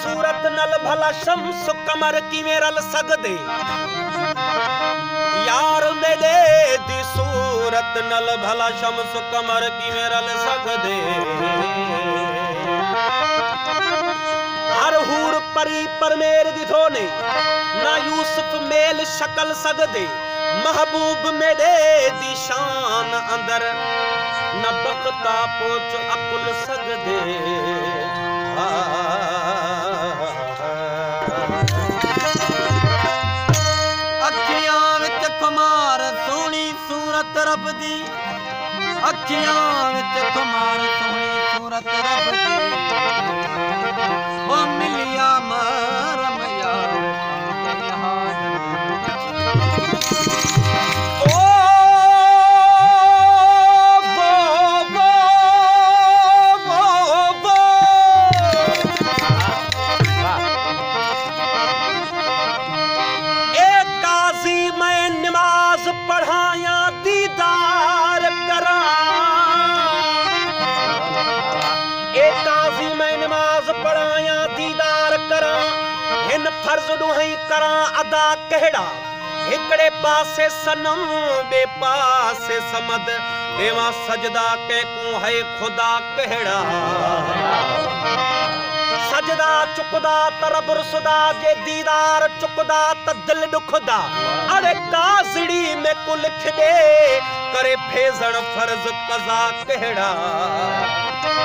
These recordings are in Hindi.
सूरत नल भला शम्स कमर की मेरल सगदे यार मेरे दी सूरत नल भला शम्स कमर की मेरल सगदे हर हूर परी पर मेर दी थोने ना यूसुफ मेल शक्ल सगदे महबूब मेरे दी शान अंदर न बख्ता पोच अकुल सगदे अखियां विच खुमार सोहनी सूरत रब दी अखियां विच खुमार सोहनी सूरत रब दी ओ मिलिया मरम यार पढ़ाया दीदार करा एक काजी मैं नमाज पढ़ाया दीदार करा हिन फर्ज दुहई करा अदा कहड़ा हिकड़े पासे सनम बे पासे समद देवा सजदा के को है खुदा कहड़ा सजदा चुकदा तरब रुसदा जे दीदार चुकदा त दिल दुखदा अरे काजड़ी में कुल खिदे करे फेजण फर्ज कज़ा कहड़ा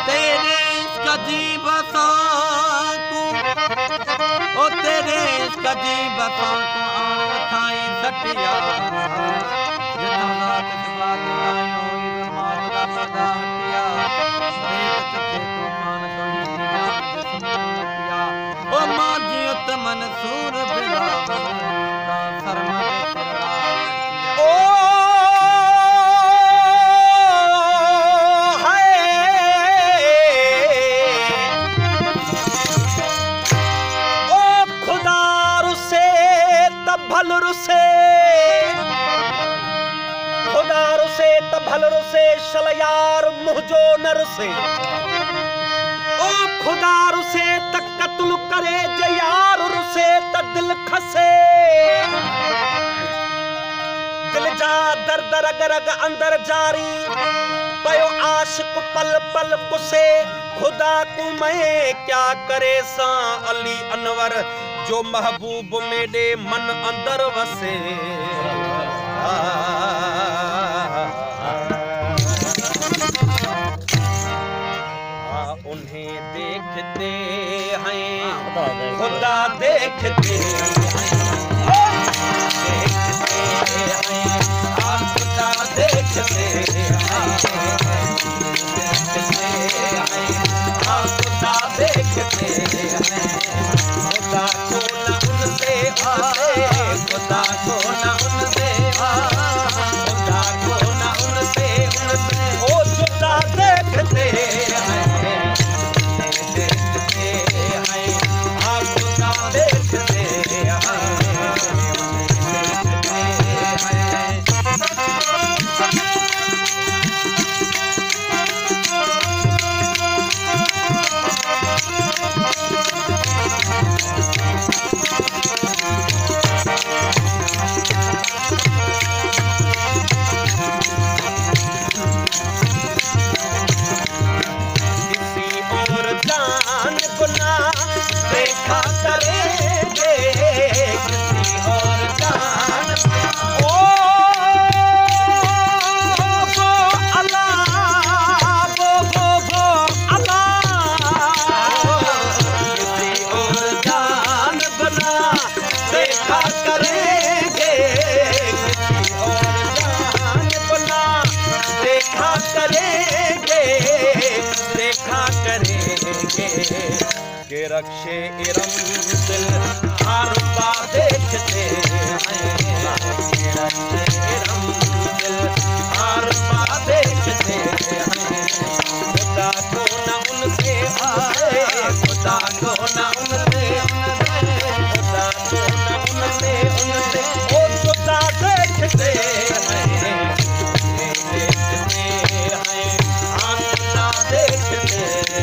तेरे इश्क दी बसां तू ओ तेरे इश्क दी बसां तू आन थाई सटिया जिथा रात जवाब आयो इस मार दा सदा हटिया देख के तूफान कोई निया ओ माजियत मंसूर बिलावल दा सरमद तेरा ओ हाय ओ खुदा रुसे तभल रुसे खुदा रुसे तभल रुसे शलयार मुहजो न रुसे ओ खुदा रुसे तक कत्ल करे जे यार रुसे त दिल खसे दिल जा दर दर रग अंदर जारी पयो आशिक पल पल पुसे खुदा को मैं क्या करे सा अली अनवर जो महबूब मेरे मन अंदर वसे उन्हें देखते हैं खुदा देखते हैं खुदा देखते हैं खुदा देखते हैं खुदा को न उनसे खुदा को न उनसे खुदा को न उनसे ओ खुदा देखते हैं देखा करेंगे किसी और जान ओ अल्लाह वो अल्लाह किसी और जान बना देखा करेंगे किसी और जान बना देखा करेंगे के रक्षे इरम दिल हर पा देखते हैं के रक्षे इरम दिल हर पा देखते हैं खुदा को न उनसे आए खुदा को न उनसे खुदा को न उनसे ओ खुदा देखते हैं खुदा देखते हैं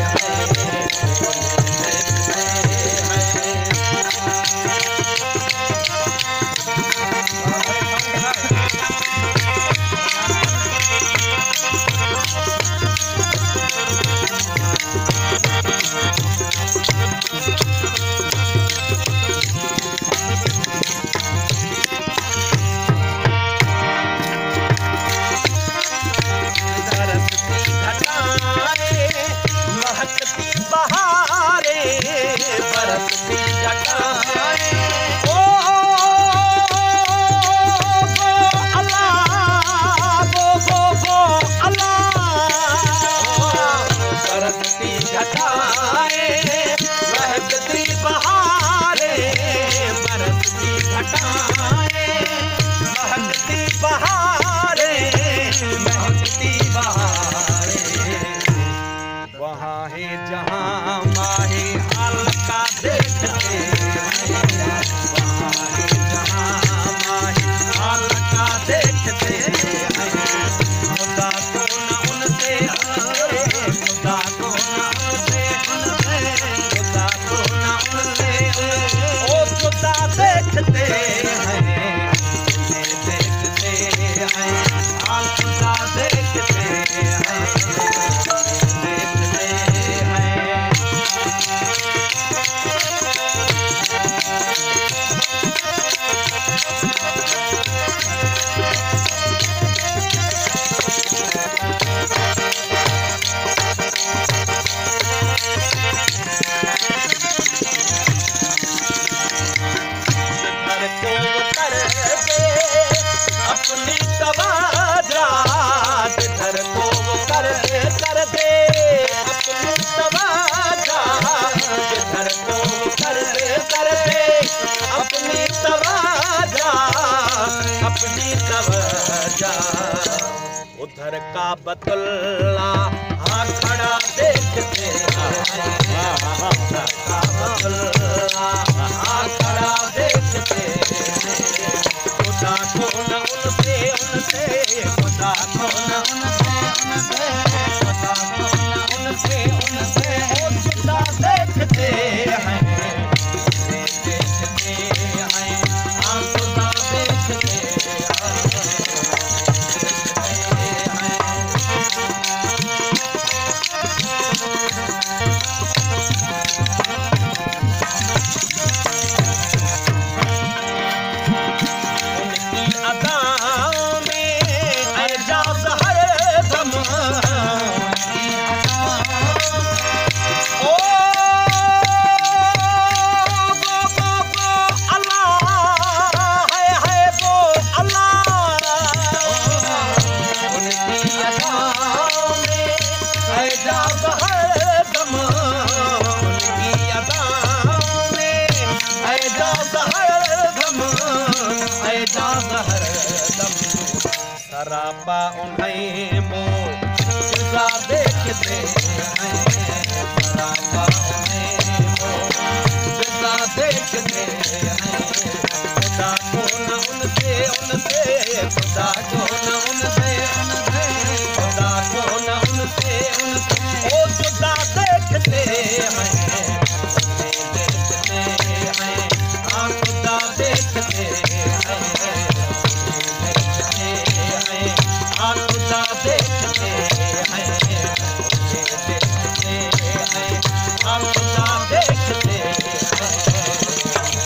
खुदा को न उनसे खुदा को न उनसे खुदा को न उनसे ओ खुदा देखते हैं, उन्हें देखते हैं खुदा देखते हैं देखते हैं घर को कर दे अपनी तवाजा, घर को कर दे अपनी तवाजा, घर को कर दे अपनी तवाजा, अपनी तवाजा। उधर का बतुल्ला हाँ खड़ा देखते हैं, उधर का बतुल्ला हाँ खड़ा देखते हैं। खुदा को न उनसे खुदा को न उनसे खुदा को न उनसे ओ खुदा देखते हैं, देखते हैं हाँ खुदा देखते हैं उनकी अदाओं में एजाज हर दम, ओ अल्लाह है वो अल्लाह। उनकी अदाओं में एजाज हर दम, उनकी अदाओं में एजाज हर दम, एजाज हर दम। सरापा उन्हें मोजा देखते हैं, सरापा उन्हें मोजा देखते हैं। खुदा को न उनसे खुदा को न उनसे खुदा को न उनसे ओ खुदा देखते हैं, देखते हैं हाँ खुदा देखते हैं, हाँ खुदा देखते हैं, देखते हैं हाँ खुदा देखते हैं।